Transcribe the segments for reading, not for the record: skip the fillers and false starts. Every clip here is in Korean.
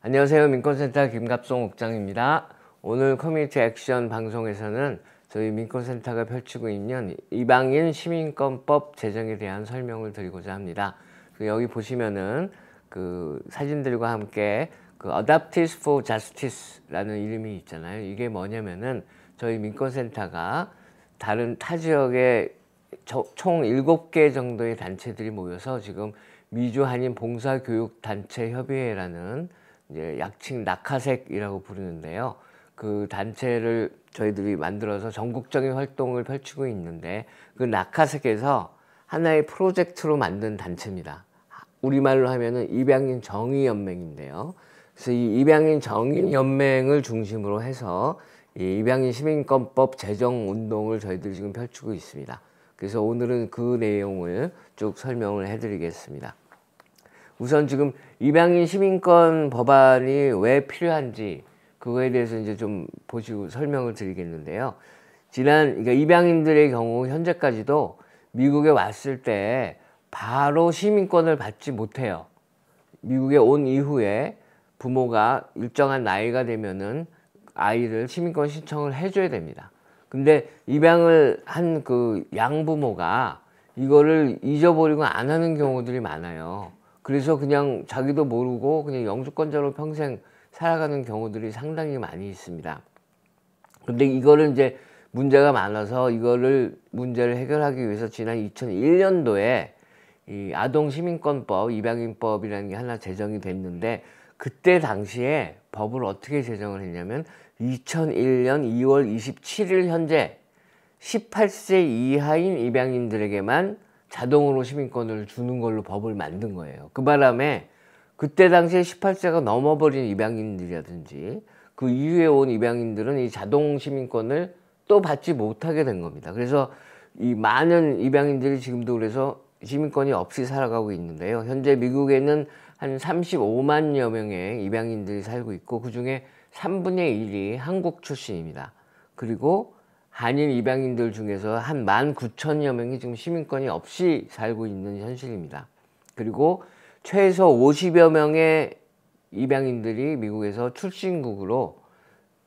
안녕하세요. 민권센터 김갑송 옥장입니다. 오늘 커뮤니티 액션 방송에서는 저희 민권센터가 펼치고 있는 이방인 시민권법 제정에 대한 설명을 드리고자 합니다. 여기 보시면은 그 사진들과 함께 그 Adoptees for Justice라는 이름이 있잖아요. 이게 뭐냐면은 저희 민권센터가 다른 타 지역에 총 7개 정도의 단체들이 모여서 지금 미주 한인 봉사교육단체 협의회라는 이제 약칭 낙하색이라고 부르는데요. 그 단체를 저희들이 만들어서 전국적인 활동을 펼치고 있는데 그 낙하색에서 하나의 프로젝트로 만든 단체입니다. 우리말로 하면은 입양인 정의연맹인데요. 그래서 이 입양인 정의연맹을 중심으로 해서 이 입양인 시민권법 제정 운동을 저희들이 지금 펼치고 있습니다. 그래서 오늘은 그 내용을 쭉 설명을 해드리겠습니다. 우선 지금 입양인 시민권 법안이 왜 필요한지 그거에 대해서 이제 좀 보시고 설명을 드리겠는데요. 그러니까 입양인들의 경우 현재까지도 미국에 왔을 때 바로 시민권을 받지 못해요. 미국에 온 이후에 부모가 일정한 나이가 되면은 아이를 시민권 신청을 해줘야 됩니다. 근데 입양을 한 그 양부모가 이거를 잊어버리고 안 하는 경우들이 많아요. 그래서 그냥 자기도 모르고 그냥 영주권자로 평생 살아가는 경우들이 상당히 많이 있습니다. 근데 이거를 이제 문제가 많아서 이거를 문제를 해결하기 위해서 지난 2001년도에 이 아동시민권법, 입양인법이라는 게 하나 제정이 됐는데 그때 당시에 법을 어떻게 제정을 했냐면 2001년 2월 27일 현재 18세 이하인 입양인들에게만 자동으로 시민권을 주는 걸로 법을 만든 거예요. 그 바람에 그때 당시에 18세가 넘어버린 입양인들이라든지 그 이후에 온 입양인들은 이 자동 시민권을 또 받지 못하게 된 겁니다. 그래서 이 많은 입양인들이 지금도 그래서 시민권이 없이 살아가고 있는데요. 현재 미국에는 한 35만여 명의 입양인들이 살고 있고 그 중에 3분의 1이 한국 출신입니다. 그리고 한인 입양인들 중에서 한 19,000여 명이 지금 시민권이 없이 살고 있는 현실입니다. 그리고 최소 50여 명의 입양인들이 미국에서 출신국으로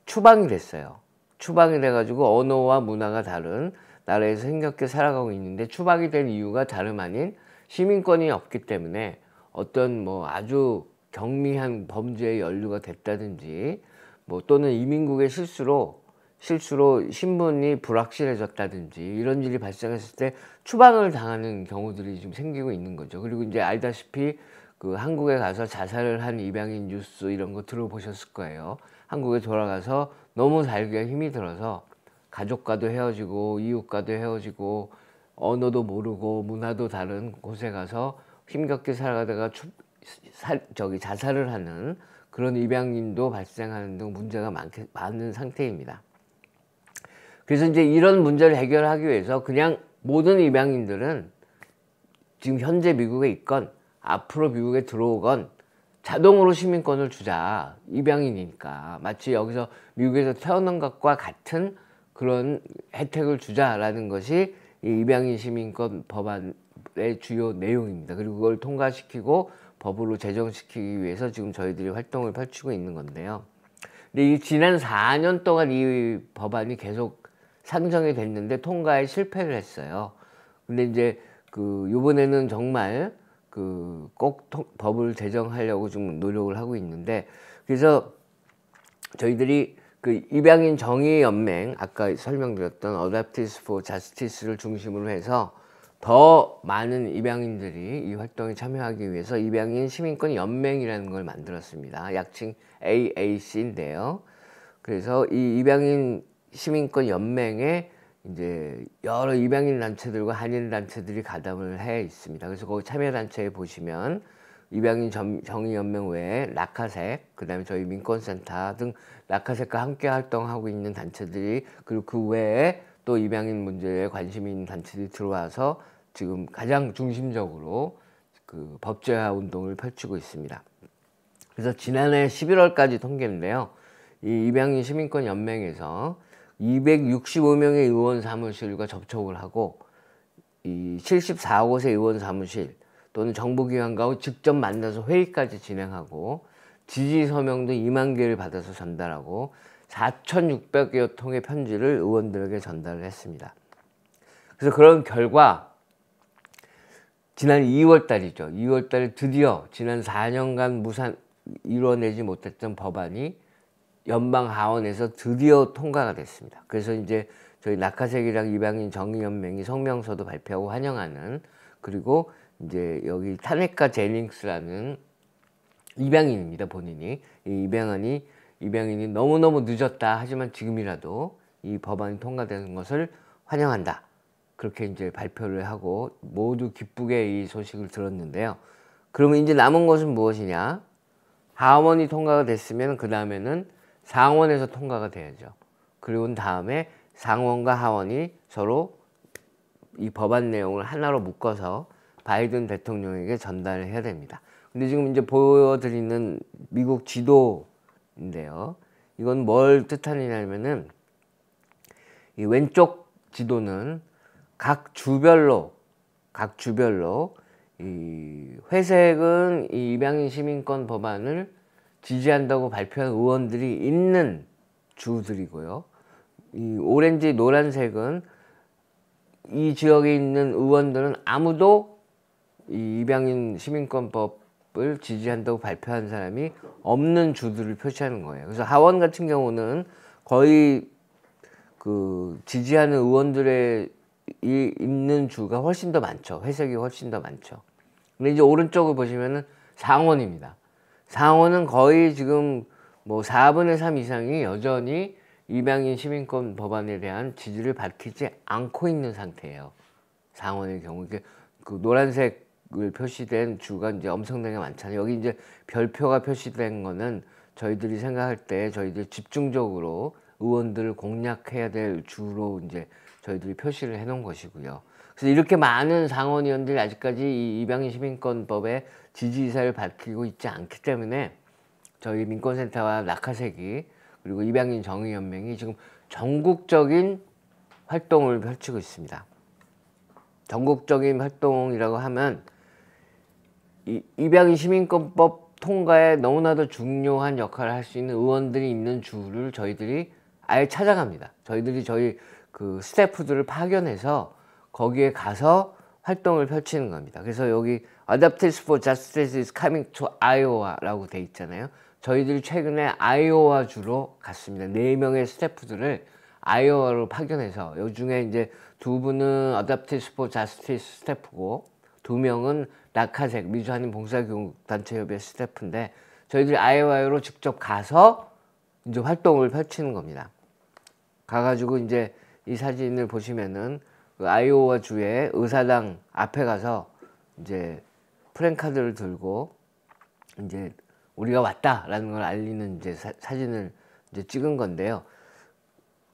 추방이 됐어요. 추방이 돼가지고 언어와 문화가 다른 나라에서 힘겹게 살아가고 있는데 추방이 된 이유가 다름 아닌 시민권이 없기 때문에 어떤 뭐 아주 경미한 범죄에 연루가 됐다든지 뭐 또는 이민국의 실수로 신분이 불확실해졌다든지 이런 일이 발생했을 때 추방을 당하는 경우들이 좀 생기고 있는 거죠. 그리고 이제 알다시피 그 한국에 가서 자살을 한 입양인 뉴스 이런 거 들어보셨을 거예요. 한국에 돌아가서 너무 살기가 힘이 들어서 가족과도 헤어지고 이웃과도 헤어지고 언어도 모르고 문화도 다른 곳에 가서 힘겹게 살아가다가 자살을 하는 그런 입양인도 발생하는 등 문제가 많은 상태입니다. 그래서 이제 이런 문제를 해결하기 위해서 그냥 모든 입양인들은 지금 현재 미국에 있건 앞으로 미국에 들어오건 자동으로 시민권을 주자. 입양인이니까. 마치 여기서 미국에서 태어난 것과 같은 그런 혜택을 주자라는 것이 이 입양인 시민권 법안의 주요 내용입니다. 그리고 그걸 통과시키고 법으로 제정시키기 위해서 지금 저희들이 활동을 펼치고 있는 건데요. 근데 이 지난 4년 동안 이 법안이 계속 상정이 됐는데 통과에 실패를 했어요. 근데 이제 요번에는 정말 꼭 법을 제정하려고 좀 노력을 하고 있는데 그래서 저희들이 그 입양인 정의연맹 아까 설명드렸던 Adoptees for Justice를 중심으로 해서 더 많은 입양인들이 이 활동에 참여하기 위해서 입양인 시민권 연맹이라는 걸 만들었습니다. 약칭 AAC인데요. 그래서 이 입양인 시민권 연맹에 이제 여러 입양인 단체들과 한인 단체들이 가담을 해 있습니다. 그래서 거기 참여 단체에 보시면 입양인 정의연맹 외에 낙하색, 그다음에 저희 민권센터 등 낙하색과 함께 활동하고 있는 단체들이 그리고 그 외에 또 입양인 문제에 관심이 있는 단체들이 들어와서 지금 가장 중심적으로 그 법제화 운동을 펼치고 있습니다. 그래서 지난해 11월까지 통계인데요. 이 입양인 시민권 연맹에서 265명의 의원 사무실과 접촉을 하고 이 74곳의 의원 사무실 또는 정부기관과 직접 만나서 회의까지 진행하고 지지 서명도 2만 개를 받아서 전달하고 4,600여 통의 편지를 의원들에게 전달을 했습니다. 그래서 그런 결과 지난 2월 달이죠. 2월 달에 드디어 지난 4년간 이뤄내지 못했던 법안이 연방 하원에서 드디어 통과가 됐습니다. 그래서 이제 저희 낙하색이랑 이방인 정의연맹이 성명서도 발표하고 환영하는, 그리고 이제 여기 타네카 제닝스라는 입양인입니다. 본인이 이 입양인이 너무너무 늦었다, 하지만 지금이라도 이 법안이 통과되는 것을 환영한다, 그렇게 이제 발표를 하고 모두 기쁘게 이 소식을 들었는데요. 그러면 이제 남은 것은 무엇이냐? 하원이 통과가 됐으면 그 다음에는 상원에서 통과가 돼야죠. 그리고 다음에 상원과 하원이 서로 이 법안 내용을 하나로 묶어서 바이든 대통령에게 전달을 해야 됩니다. 근데 지금 이제 보여드리는 미국 지도인데요. 이건 뭘 뜻하느냐면은 이 왼쪽 지도는 각 주별로 이 회색은 이 입양인 시민권 법안을 지지한다고 발표한 의원들이 있는 주들이고요. 이 오렌지 노란색은 이 지역에 있는 의원들은 아무도 이 입양인 시민권법을 지지한다고 발표한 사람이 없는 주들을 표시하는 거예요. 그래서 하원 같은 경우는 거의 그 지지하는 의원들의 있는 주가 훨씬 더 많죠. 회색이 훨씬 더 많죠. 근데 이제 오른쪽을 보시면은 상원입니다. 상원은 거의 지금 뭐 4분의 3 이상이 여전히 입양인 시민권 법안에 대한 지지를 밝히지 않고 있는 상태예요. 상원의 경우 그 노란색을 표시된 주가 이제 엄청나게 많잖아요. 여기 이제 별표가 표시된 거는 저희들이 생각할 때 저희들 집중적으로 의원들을 공략해야 될 주로 이제 저희들이 표시를 해놓은 것이고요. 그래서 이렇게 많은 상원 의원들이 아직까지 이 입양인 시민권법에 지지 의사를 밝히고 있지 않기 때문에 저희 민권센터와 낙하색이 그리고 입양인 정의연맹이 지금 전국적인 활동을 펼치고 있습니다. 전국적인 활동이라고 하면 이 입양인 시민권법 통과에 너무나도 중요한 역할을 할 수 있는 의원들이 있는 주를 저희들이 아예 찾아갑니다. 저희들이 저희 그 스태프들을 파견해서 거기에 가서 활동을 펼치는 겁니다. 그래서 여기 Advocates for Justice is coming to Iowa라고 돼 있잖아요. 저희들이 최근에 아이오와 주로 갔습니다. 4명의 스태프들을 아이오와로 파견해서, 요 중에 이제 2분은 Advocates for Justice 스태프고 2명은 낙하색 미주한인 봉사교육단체협의 스태프인데, 저희들이 아이오와로 직접 가서 이제 활동을 펼치는 겁니다. 가가지고 이제 이 사진을 보시면은 그 아이오와 주의 의사당 앞에 가서 이제 프랜카드를 들고 이제 우리가 왔다라는 걸 알리는 이제 사진을 이제 찍은 건데요.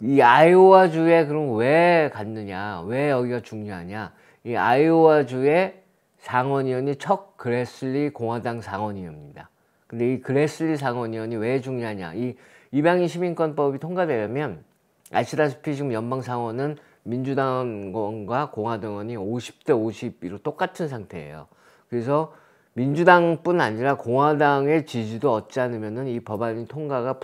이 아이오와 주에 그럼 왜 갔느냐? 왜 여기가 중요하냐? 이 아이오와 주의 상원의원이 척 그래슬리 공화당 상원의원입니다. 근데 이 그래슬리 상원의원이 왜 중요하냐? 이 입양인 시민권법이 통과되려면 아시다시피 지금 연방 상원은 민주당과 공화당원이 50대 52로 똑같은 상태예요. 그래서 민주당뿐 아니라 공화당의 지지도 얻지 않으면 이 법안이 통과가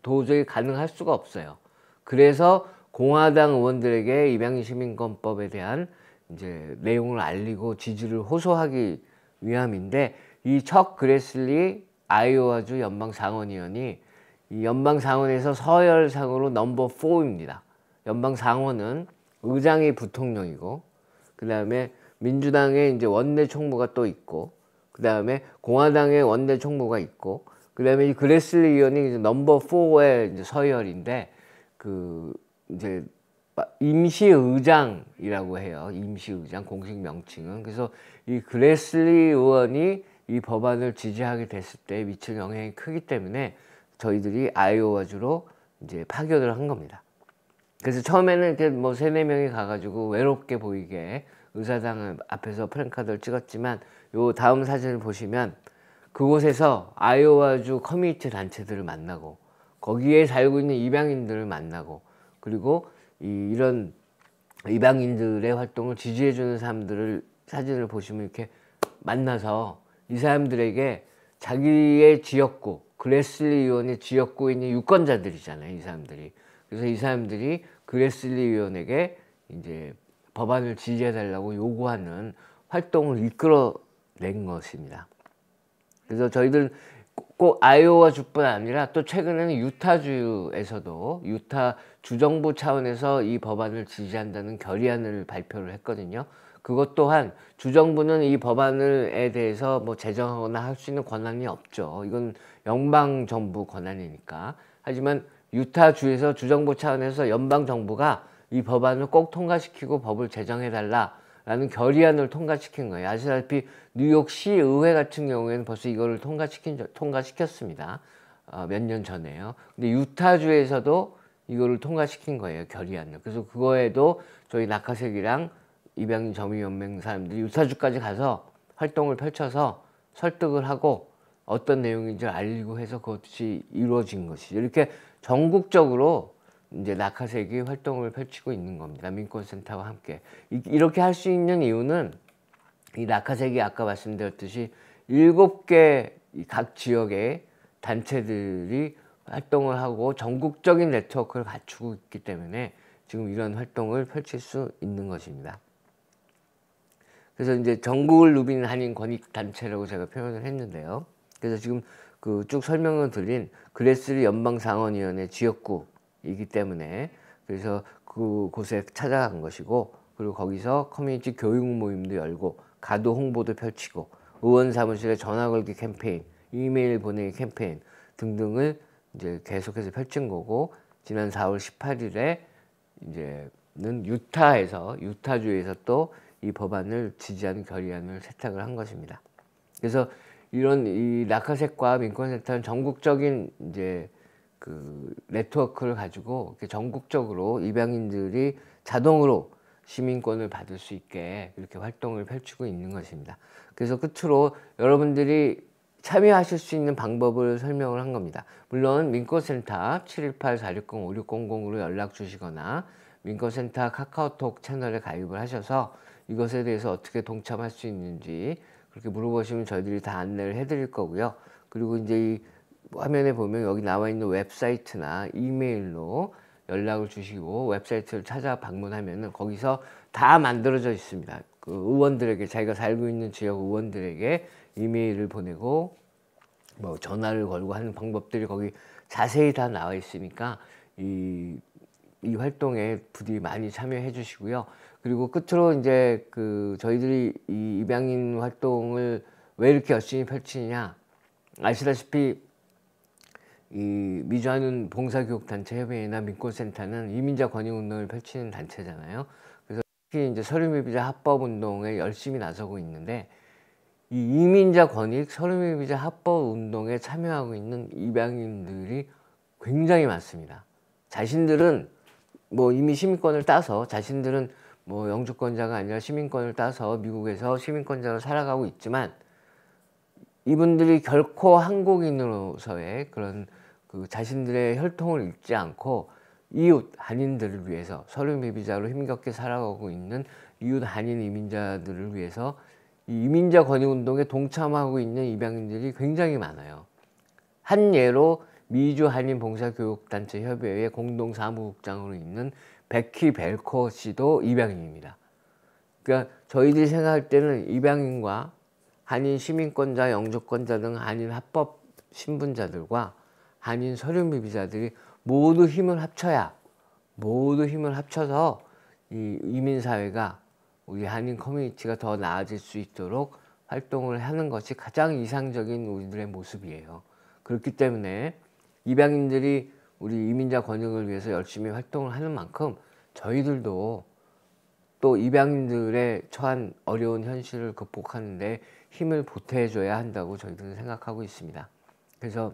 도저히 가능할 수가 없어요. 그래서 공화당 의원들에게 입양인 시민권법에 대한 이제 내용을 알리고 지지를 호소하기 위함인데, 이 척 그래슬리 아이오와주 연방 상원의원이 이 연방 상원에서 서열상으로 넘버 4입니다. 연방 상원은 의장이 부통령이고, 그 다음에 민주당의 이제 원내 총무가 또 있고, 그 다음에 공화당의 원내 총무가 있고, 그 다음에 이 그래슬리 의원이 이제 넘버 4의 이제 서열인데, 그 이제 임시의장이라고 해요. 임시의장 공식 명칭은. 그래서 이 그래슬리 의원이 이 법안을 지지하게 됐을 때 미칠 영향이 크기 때문에 저희들이 아이오와주로 이제 파견을 한 겁니다. 그래서 처음에는 이렇게 뭐 3-4명이 가가지고 외롭게 보이게 의사당 앞에서 프랜카드를 찍었지만, 요 다음 사진을 보시면 그곳에서 아이오와주 커뮤니티 단체들을 만나고, 거기에 살고 있는 입양인들을 만나고, 그리고 이런 입양인들의 활동을 지지해주는 사람들을 사진을 보시면 이렇게 만나서 이 사람들에게 자기의 지역구, 그레슬리 의원의 지역구에 있는 유권자들이잖아요, 이 사람들이. 그래서 이 사람들이 그레슬리 의원에게 이제 법안을 지지해달라고 요구하는 활동을 이끌어낸 것입니다. 그래서 저희들 꼭 아이오와 주뿐 아니라 또 최근에는 유타주에서도 유타 주정부 차원에서 이 법안을 지지한다는 결의안을 발표를 했거든요. 그것 또한 주정부는 이 법안에 대해서 뭐 제정하거나 할 수 있는 권한이 없죠. 이건 연방정부 권한이니까. 하지만 유타주에서 주정부 차원에서 연방정부가 이 법안을 꼭 통과시키고 법을 제정해달라라는 결의안을 통과시킨 거예요. 아시다시피 뉴욕시 의회 같은 경우에는 벌써 이거를 통과시켰습니다. 몇 년 전에요. 근데 유타주에서도 이거를 통과시킨 거예요, 결의안을. 그래서 그거에도 저희 낙하색이랑 입양인 점유연맹 사람들이 유타주까지 가서 활동을 펼쳐서 설득을 하고 어떤 내용인지 알리고 해서 그것이 이루어진 것이죠. 이렇게 전국적으로 이제 낙하색이 활동을 펼치고 있는 겁니다. 민권센터와 함께. 이렇게 할 수 있는 이유는 이 낙하색이 아까 말씀드렸듯이 7개 각 지역의 단체들이 활동을 하고 전국적인 네트워크를 갖추고 있기 때문에 지금 이런 활동을 펼칠 수 있는 것입니다. 그래서 이제 전국을 누비는 한인 권익단체라고 제가 표현을 했는데요. 그래서 지금 그 쭉 설명을 드린 그레슬리 연방상원위원회 지역구이기 때문에 그래서 그곳에 찾아간 것이고, 그리고 거기서 커뮤니티 교육 모임도 열고 가도 홍보도 펼치고 의원 사무실에 전화 걸기 캠페인, 이메일 보내기 캠페인 등등을 이제 계속해서 펼친 거고, 지난 4월 18일에 이제는 유타주에서 또 이 법안을 지지하는 결의안을 채택을 한 것입니다. 그래서 이런 이 낙하색과 민권센터는 전국적인 이제 그 네트워크를 가지고 전국적으로 입양인들이 자동으로 시민권을 받을 수 있게 이렇게 활동을 펼치고 있는 것입니다. 그래서 끝으로 여러분들이 참여하실 수 있는 방법을 설명을 한 겁니다. 물론 민권센터 718-460-5600으로 연락 주시거나 민권센터 카카오톡 채널에 가입을 하셔서 이것에 대해서 어떻게 동참할 수 있는지 그렇게 물어보시면 저희들이 다 안내를 해드릴 거고요. 그리고 이제 이 화면에 보면 여기 나와 있는 웹사이트나 이메일로 연락을 주시고 웹사이트를 찾아 방문하면은 거기서 다 만들어져 있습니다. 그 의원들에게, 자기가 살고 있는 지역 의원들에게 이메일을 보내고 뭐 전화를 걸고 하는 방법들이 거기 자세히 다 나와 있으니까 이 활동에 부디 많이 참여해 주시고요. 그리고 끝으로 이제 그 저희들이 이 입양인 활동을 왜 이렇게 열심히 펼치느냐, 아시다시피 이 미주한인 봉사교육단체협의회나 민권센터는 이민자 권익운동을 펼치는 단체잖아요. 그래서 특히 이제 서류미비자 합법운동에 열심히 나서고 있는데, 이 이민자 권익 서류미비자 합법운동에 참여하고 있는 입양인들이 굉장히 많습니다. 자신들은 뭐 이미 시민권을 따서, 자신들은 뭐 영주권자가 아니라 시민권을 따서 미국에서 시민권자로 살아가고 있지만, 이분들이 결코 한국인으로서의 그런 그 자신들의 혈통을 잃지 않고 이웃 한인들을 위해서, 서류 미비자로 힘겹게 살아가고 있는 이웃 한인 이민자들을 위해서 이 이민자 권익운동에 동참하고 있는 입양인들이 굉장히 많아요. 한 예로 미주 한인 봉사교육단체 협의회의 공동사무국장으로 있는 베키 벨코 씨도 입양인입니다. 그러니까 저희들이 생각할 때는 입양인과 한인 시민권자, 영주권자 등 한인 합법 신분자들과 한인 서류 미비자들이 모두 힘을 합쳐서 이 이민사회가, 우리 한인 커뮤니티가 더 나아질 수 있도록 활동을 하는 것이 가장 이상적인 우리들의 모습이에요. 그렇기 때문에 입양인들이 우리 이민자 권익을 위해서 열심히 활동을 하는 만큼 저희들도 또 입양인들의 처한 어려운 현실을 극복하는 데 힘을 보태줘야 한다고 저희들은 생각하고 있습니다. 그래서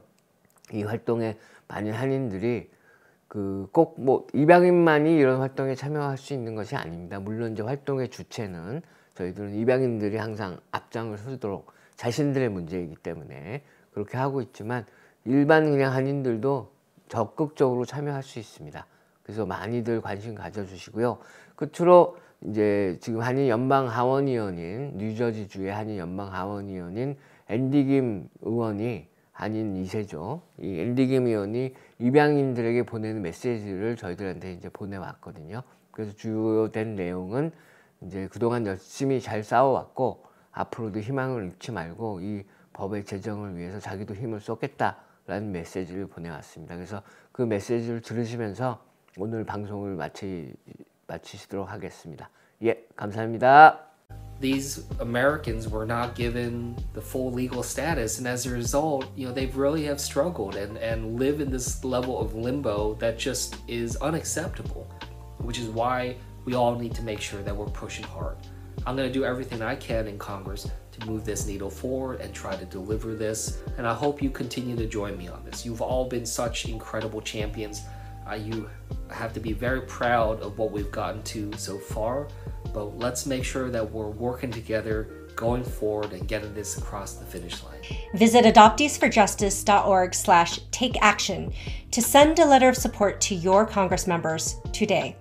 이 활동에 많은 한인들이 꼭 뭐 입양인만이 이런 활동에 참여할 수 있는 것이 아닙니다. 물론 이제 활동의 주체는 저희들은 입양인들이 항상 앞장을 서도록, 자신들의 문제이기 때문에 그렇게 하고 있지만 일반 그냥 한인들도 적극적으로 참여할 수 있습니다. 그래서 많이들 관심 가져주시고요. 끝으로 이제 지금 한인 연방 하원의원인, 뉴저지주의 한인 연방 하원의원인 앤디 김 의원이 아닌 2세죠. 이 앤디 김 의원이 입양인들에게 보내는 메시지를 저희들한테 이제 보내왔거든요. 그래서 주요된 내용은 이제 그동안 열심히 잘 싸워왔고 앞으로도 희망을 잃지 말고 이 법의 제정을 위해서 자기도 힘을 쏟겠다라는 메시지를 보내왔습니다. 그래서 그 메시지를 들으시면서 오늘 방송을 마치시도록 하겠습니다. 예, 감사합니다. These Americans were not given the full legal status, and as a result, they really have struggled and live in this level of limbo that just is unacceptable, which is why we all need to make sure that we're pushing hard. I'm going to do everything I can in Congress to move this needle forward and try to deliver this, and I hope you continue to join me on this. You've all been such incredible champions. You have to be very proud of what we've gotten to so far, but let's make sure that we're working together going forward and getting this across the finish line. Visit adopteesforjustice.org/takeaction to send a letter of support to your Congress members today.